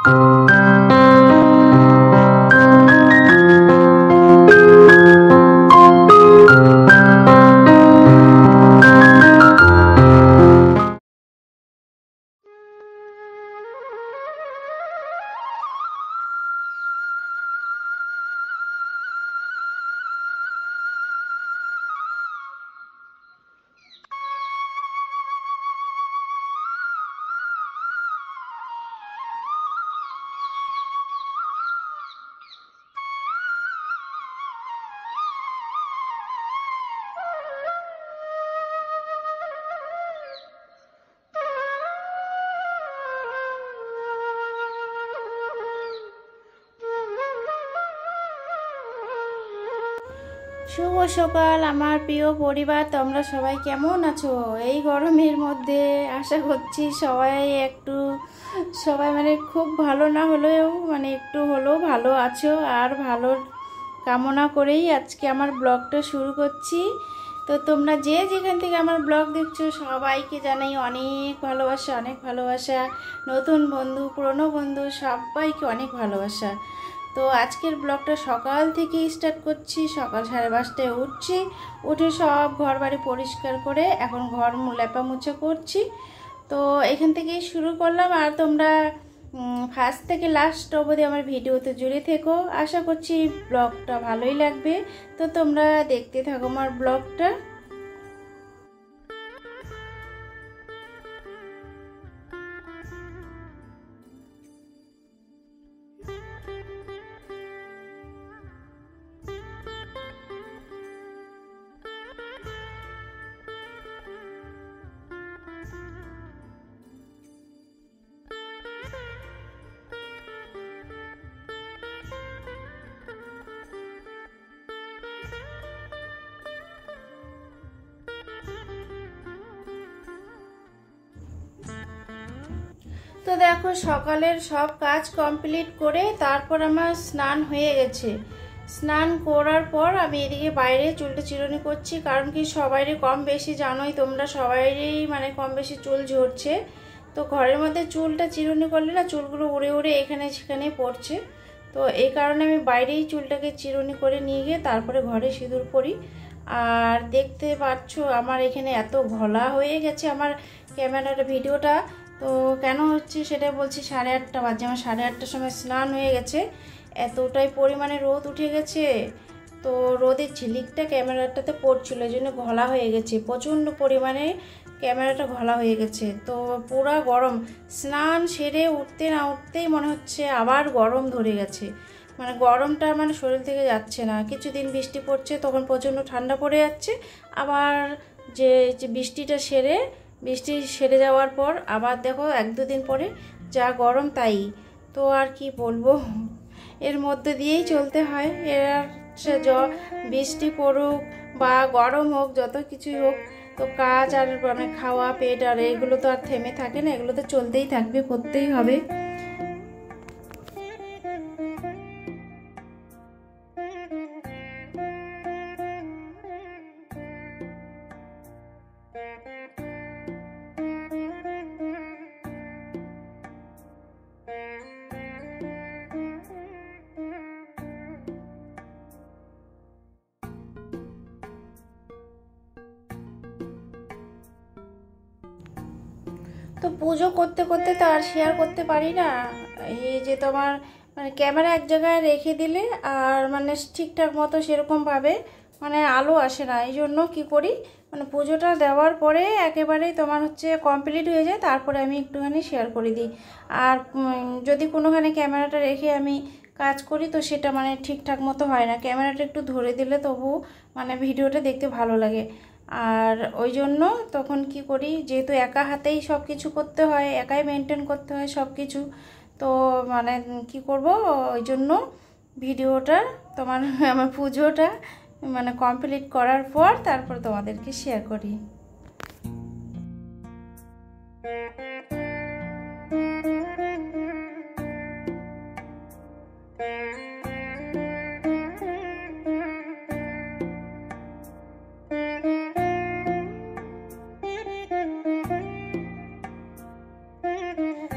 শুভ সকাল আমার প্রিয় পরিবার, তোমরা সবাই কেমন আছো? এই গরমের মধ্যে আশা করছি সবাই মানে খুব ভালো না হলেও মানে একটু হলেও ভালো আছো। আর ভালোর কামনা করেই আজকে আমার ব্লগটা শুরু করছি। তো তোমরা যে যেখান থেকে আমার ব্লগ দেখছো সবাইকে জানাই অনেক ভালোবাসা। নতুন বন্ধু, পুরনো বন্ধু, সবাইকে অনেক ভালোবাসা। তো আজকের ব্লগটা সকাল থেকে স্টার্ট করছি। সকাল 5:30টায় উঠছি, উঠে সব ঘর বাড়ি পরিষ্কার করে এখন ঘর লেপা মুছা করছি। তো এখান থেকেই শুরু করলাম। আর তোমরা ফার্স্ট থেকে লাস্ট অবধি আমার ভিডিওতে জুড়ে থেকো। আশা করছি ব্লগটা ভালোই লাগবে। তো তোমরা দেখতে থাকো আমার ব্লগটা। তো দেখো সকালের সব কাজ কমপ্লিট করে তারপর আমার স্নান হয়ে গেছে। স্নান করার পর আমি এদিকে বাইরে চুলটা চিরুনি করছি, কারণ কি সবাইরই কম বেশি জানোই তোমরা, সবাইরই মানে কম বেশি চুল ঝরছে। তো ঘরের মধ্যে চুলটা চিরুনি করলে না চুলগুলো উড়ে উড়ে এখানে সেখানে পড়ছে। তো এই কারণে আমি বাইরেই চুলটাকে চিরুনি করে নিয়ে গিয়ে তারপরে ঘরে সিঁদুর পরি। আর দেখতে পাচ্ছ আমার এখানে এত ঘোলা হয়ে গেছে আমার ক্যামেরার ভিডিওটা। তো কেন হচ্ছে সেটা বলছি, 8:30 বাজে, আমার 8:30টার সময় স্নান হয়ে গেছে। এতটাই পরিমাণে রোদ উঠে গেছে, তো রোদের ঝিলিকটা ক্যামেরাটাতে পড়ছিল, এই জন্য ঘোলা হয়ে গেছে, প্রচণ্ড পরিমাণে ক্যামেরাটা ঘোলা হয়ে গেছে। তো পুরা গরম, স্নান সেরে উঠতে না উঠতেই মনে হচ্ছে আবার গরম ধরে গেছে। মানে গরমটা মানে শরীর থেকে যাচ্ছে না। কিছুদিন বৃষ্টি পড়ছে তখন প্রচণ্ড ঠান্ডা পড়ে যাচ্ছে, আবার যে বৃষ্টি সেরে যাওয়ার পর আবার দেখো 1-2 দিন পরে যা গরম তাই। তো আর কি বলবো, এর মধ্যে দিয়েই চলতে হয়। সে বৃষ্টি পড়ুক বা গরম হোক, যত কিছুই হোক, তো কাজ আর মানে খাওয়া পেট আর এগুলো তো আর থেমে থাকে না, এগুলো তো চলতেই থাকবে, করতেই হবে। তো পুজো করতে করতে তো আর শেয়ার করতে পারি না। এই যে তোমার মানে ক্যামেরা এক জায়গায় রেখে দিলে আর মানে ঠিকঠাক মতো সেরকমভাবে মানে আলো আসে না। এই জন্য কী করি, মানে পুজোটা দেওয়ার পরে একেবারেই তোমার হচ্ছে কমপ্লিট হয়ে যায়, তারপরে আমি একটুখানি শেয়ার করে দিই। আর যদি কোনোখানে ক্যামেরাটা রেখে আমি কাজ করি তো সেটা মানে ঠিকঠাক মতো হয় না। ক্যামেরাটা একটু ধরে দিলে তবু মানে ভিডিওটা দেখতে ভালো লাগে। আর ওই জন্য তখন কি করি, যেহেতু একা হাতেই সব কিছু করতে হয়, একাই মেনটেন করতে হয় সব কিছু, তো মানে কি করব, ওই জন্য ভিডিওটা তোমার আমার পুজোটা মানে কমপ্লিট করার পর তারপর তোমাদেরকে শেয়ার করি।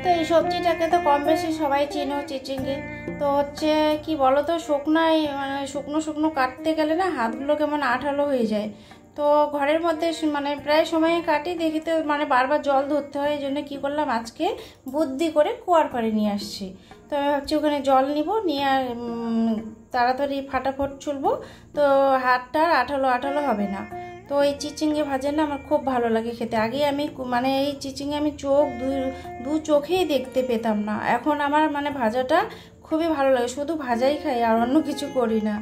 তো এই সবজিটাকে তো কম বেশি সবাই চেনো, চিচিঙ্গে। তো হচ্ছে কি বলো তো, শুকনায় মানে শুকনো শুকনো কাটতে গেলে না হাতগুলো কেমন আঠালো হয়ে যায়। তো ঘরের মধ্যে মানে প্রায় সময় কাটি, দেখি তো মানে বারবার জল ধরতে হয়। এই জন্য কী করলাম, আজকে বুদ্ধি করে কুয়ার পাড়ে নিয়ে আসছি। তো আমি ভাবছি ওখানে জল নিব, নিয়ে আর তাড়াতাড়ি ফাটাফট ছুলবো, তো হাতটা আর আঠালো আঠালো হবে না। তো এই চিচিঙ্গে ভাজা না আমার খুব ভালো লাগে খেতে। আগে আমি মানে এই চিচিঙ্গে আমি চোখ দু চোখেই দেখতে পেতাম না, এখন আমার মানে ভাজাটা খুবই ভালো লাগে। শুধু ভাজাই খাই, আর অন্য কিছু করি না।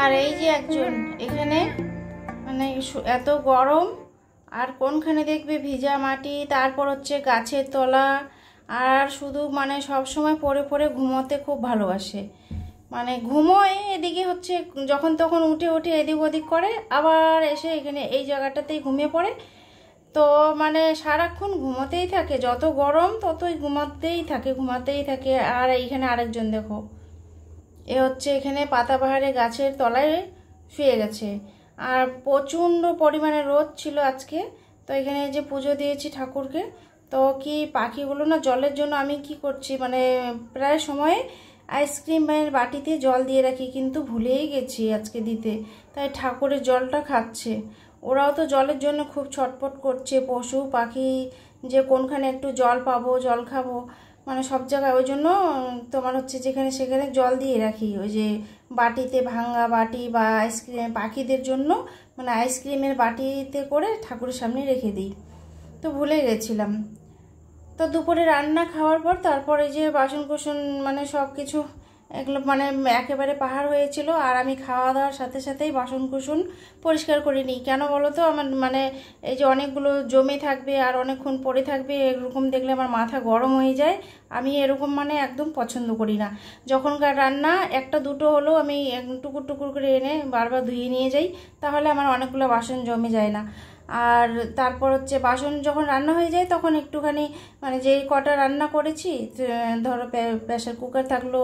আর এই যে একজন এখানে মানে এত গরম, আর কোনখানে দেখবে ভিজা মাটি, তারপর হচ্ছে গাছের তলা, আর শুধু মানে সব সময় পড়ে পড়ে ঘুমোতে খুব ভালোবাসে। মানে ঘুমোয় এদিকে হচ্ছে যখন তখন উঠে উঠে এদিক ওদিক করে, আবার এসে এখানে এই জায়গাটাতেই ঘুমিয়ে পড়ে। তো মানে সারাক্ষণ ঘুমোতেই থাকে, যত গরম ততই ঘুমাতেই থাকে। আর এইখানে আরেকজন দেখো, এ হচ্ছে এখানে পাতাবাহারে গাছের তলায় শুয়ে গেছে। আর প্রচণ্ড পরিমাণে রোদ ছিল আজকে। তো এখানে যে পুজো দিয়েছি ঠাকুরকে, তো কি পাখিগুলো না জলের জন্য আমি কি করছি, মানে প্রায় সময়ে আইসক্রিমের বাটিতে জল দিয়ে রাখি, কিন্তু ভুলেই গেছি আজকে দিতে। তাই ঠাকুরের জলটা খাচ্ছে। ওরাও তো জলের জন্য খুব ছটফট করছে, পশু পাখি, যে কোনখানে একটু জল পাবো, জল খাবো, মানে সব জায়গায়। ওই জন্য তোমার হচ্ছে যেখানে সেখানে জল দিয়ে রাখি, ওই যে বাটিতে, ভাঙা বাটি বা আইসক্রিম পাখিদের জন্য মানে আইসক্রিমের বাটিতে করে ঠাকুরের সামনে রেখে দিই। তো ভুলে গেছিলাম। তো দুপুরে রান্না খাওয়ার পর তারপর এই যে বাসন কোসন মানে সব কিছু এগুলো মানে একেবারে পাহাড় হয়েছিল। আর আমি খাওয়া দাওয়ার সাথে সাথেই বাসন কুসন পরিষ্কার করে নিই। কেন বলো তো, আমার মানে এই যে অনেকগুলো জমে থাকবে আর অনেকক্ষণ পড়ে থাকবে, এরকম দেখলে আমার মাথা গরম হয়ে যায়। আমি এরকম মানে একদম পছন্দ করি না। যখনকার রান্না একটা দুটো হলেও আমি টুকুর টুকুর করে এনে বারবার ধুয়ে নিয়ে যাই, তাহলে আমার অনেকগুলো বাসন জমে যায় না। আর তারপর হচ্ছে বাসন যখন রান্না হয়ে যায় তখন একটুখানি মানে যেই কটা রান্না করেছি, ধরো প্রেসার কুকার থাকলো,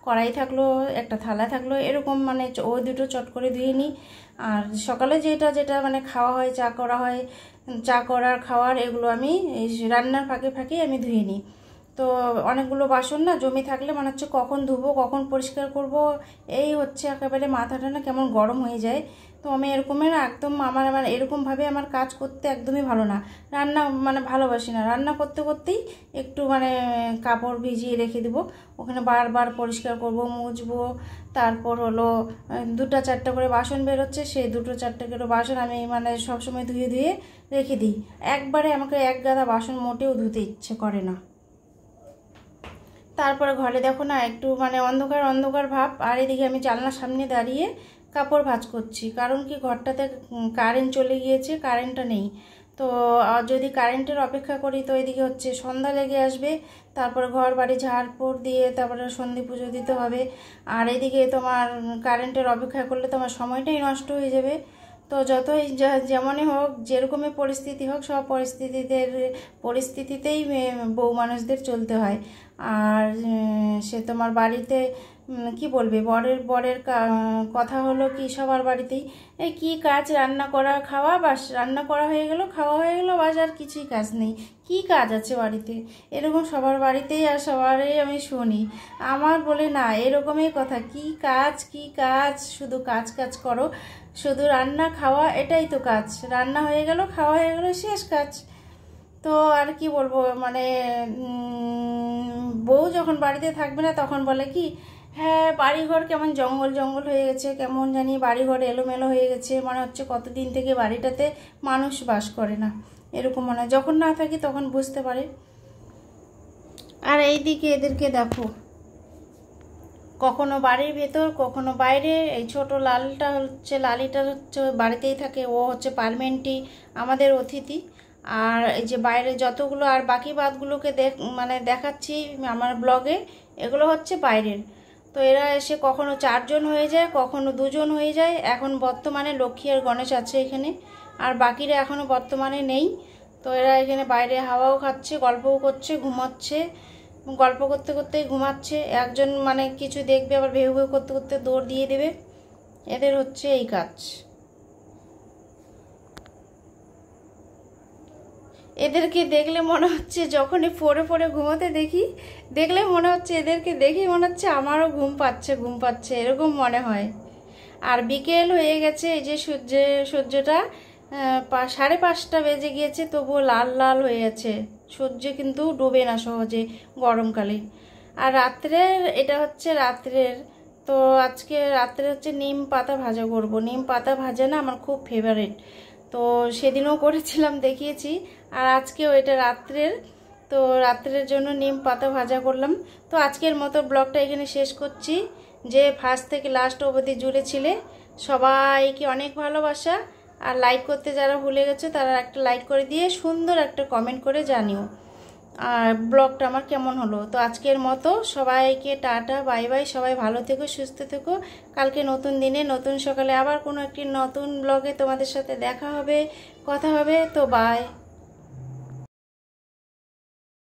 কড়াই থাকলো, একটা থালা থাকলো, এরকম মানে ওই দুটো চট করে ধুয়ে নিই। আর সকালে যেটা যেটা মানে খাওয়া হয়, চা করা হয়, চা করার খাওয়ার, এগুলো আমি এই রান্নার ফাঁকে ফাঁকে আমি ধুয়ে নিই। তো অনেকগুলো বাসন না জমে থাকলে মনে হচ্ছে কখন ধুবো, কখন পরিষ্কার করব, এই হচ্ছে একেবারে মাথাটা না কেমন গরম হয়ে যায়। তো আমি এরকমের একদম আমার এরকমভাবে আমার কাজ করতে একদমই ভালো না। রান্না মানে ভালোবাসি না, রান্না করতে করতেই একটু মানে কাপড় ভিজিয়ে রেখে দেবো, ওখানে বারবার পরিষ্কার করব, মুছবো। তারপর হলো দুটো চারটে করে বাসন বেরোচ্ছে, সেই দুটো চারটে করে বাসন আমি মানে সবসময় ধুয়ে ধুয়ে রেখে দিই। একবারে আমাকে এক গাদা বাসন মোটেও ধুতে ইচ্ছে করে না। তারপরে ঘরে দেখো না একটু মানে অন্ধকার অন্ধকার ভাব, আর এদিকে আমি জানলার সামনে দাঁড়িয়ে কাপড় ভাঁজ করছি। কারণ কি ঘরটাতে কারেন্ট চলে গিয়েছে, কারেন্টটা নেই। তো যদি কারেন্টের অপেক্ষা করি তো এদিকে হচ্ছে সন্ধ্যা লেগে আসবে, তারপরে ঘর বাড়ি ঝাড়পোড় দিয়ে তারপরে সন্ধি পুজো দিতে হবে। আর এদিকে তোমার কারেন্টের অপেক্ষা করলে তোমার সময়টাই নষ্ট হয়ে যাবে। তো যতই যেমনই হোক, যেরকমই পরিস্থিতি হোক, সব পরিস্থিতিতেই বউ মানুষদের চলতে হয়। আর সে তোমার বাড়িতে কি বলবে, বরের কথা হলো কি সবার বাড়িতেই এই কি কাজ, রান্না করা খাওয়া, বাস রান্না করা হয়ে গেল, খাওয়া হয়ে গেল, বাস আর কিছুই কাজ নেই, কি কাজ আছে বাড়িতে, এরকম সবার বাড়িতেই আর সবারই আমি শুনি। আমার বলে না, এরকমই কথা, কি কাজ, শুধু কাজ কাজ করো, শুধু রান্না খাওয়া, এটাই তো কাজ। রান্না হয়ে গেল, খাওয়া হয়ে গেল, শেষ কাজ। তো আর কি বলবো, মানে বউ যখন বাড়িতে থাকবে না তখন বলে কি, হ্যাঁ বাড়িঘর কেমন জঙ্গল জঙ্গল হয়ে গেছে, কেমন জানি বাড়িঘর এলোমেলো হয়ে গেছে, মনে হচ্ছে কতদিন থেকে বাড়িটাতে মানুষ বাস করে না, এরকম মনে হয়। যখন না থাকি তখন বুঝতে পারে। আর এইদিকে এদেরকে দেখো, কখনো বাড়ির ভেতর কখনো বাইরে। এই ছোট লালিটা হচ্ছে বাড়িতেই থাকে, ও হচ্ছে পার্মানেন্টই আমাদের অতিথি। আর এই যে বাইরে যতগুলো আর বাকি বাদগুলোকে দেখাচ্ছি আমার ব্লগে, এগুলো হচ্ছে বাইরের। তো এরা এসে কখনো 4 জন হয়ে যায়, কখনো 2 জন হয়ে যায়। এখন বর্তমানে লক্ষ্মী আর গণেশ আছে এখানে, আর বাকিরা এখনো বর্তমানে নেই। তো এরা এখানে বাইরে হাওয়াও খাচ্ছে, গল্পও করছে, ঘুমাচ্ছে। গল্প করতে করতেই ঘুমাচ্ছে। একজন কিছু দেখবে, আবার ভেউ ভেউ করতে করতে দৌড় দিয়ে দেবে। এদের হচ্ছে এই কাজ। এদেরকে দেখলে মনে হচ্ছে, যখনই পড়ে পড়ে ঘুমোতে দেখলে মনে হচ্ছে, এদেরকে দেখে মনে হচ্ছে আমারও ঘুম পাচ্ছে এরকম মনে হয়। আর বিকেল হয়ে গেছে, এই যে সূর্যটা 5:30 বেজে গিয়েছে, তবুও লাল লাল হয়ে আছে। সূর্য কিন্তু ডুবে না সহজে গরমকালে। আর রাত্রের, এটা হচ্ছে রাত্রের। তো আজকে রাত্রে হচ্ছে নিম পাতা ভাজা করব। নিম পাতা ভাজা না আমার খুব ফেভারিট, তো সেদিনও করেছিলাম, দেখিয়েছি। আর আজকেও এটা রাত্রের, তো রাত্রের জন্য নিম পাতা ভাজা করলাম। তো আজকের মতো ব্লগটা এখানে শেষ করছি। যে ফার্স্ট থেকে লাস্ট অবধি জুড়ে ছিলে সবাইকে অনেক ভালোবাসা। আর লাইক করতে যারা ভুলে গেছে তারা একটা লাইক করে দিয়ে সুন্দর একটা কমেন্ট করে জানিও আর ব্লগটা আমার কেমন হলো। তো আজকের মতো সবাইকে টাটা, বাই বাই। সবাই ভালো থেকো, সুস্থ থেকো। কালকে নতুন দিনে নতুন সকালে আবার কোনো একটি নতুন ব্লগে তোমাদের সাথে দেখা হবে, কথা হবে। তো বাই।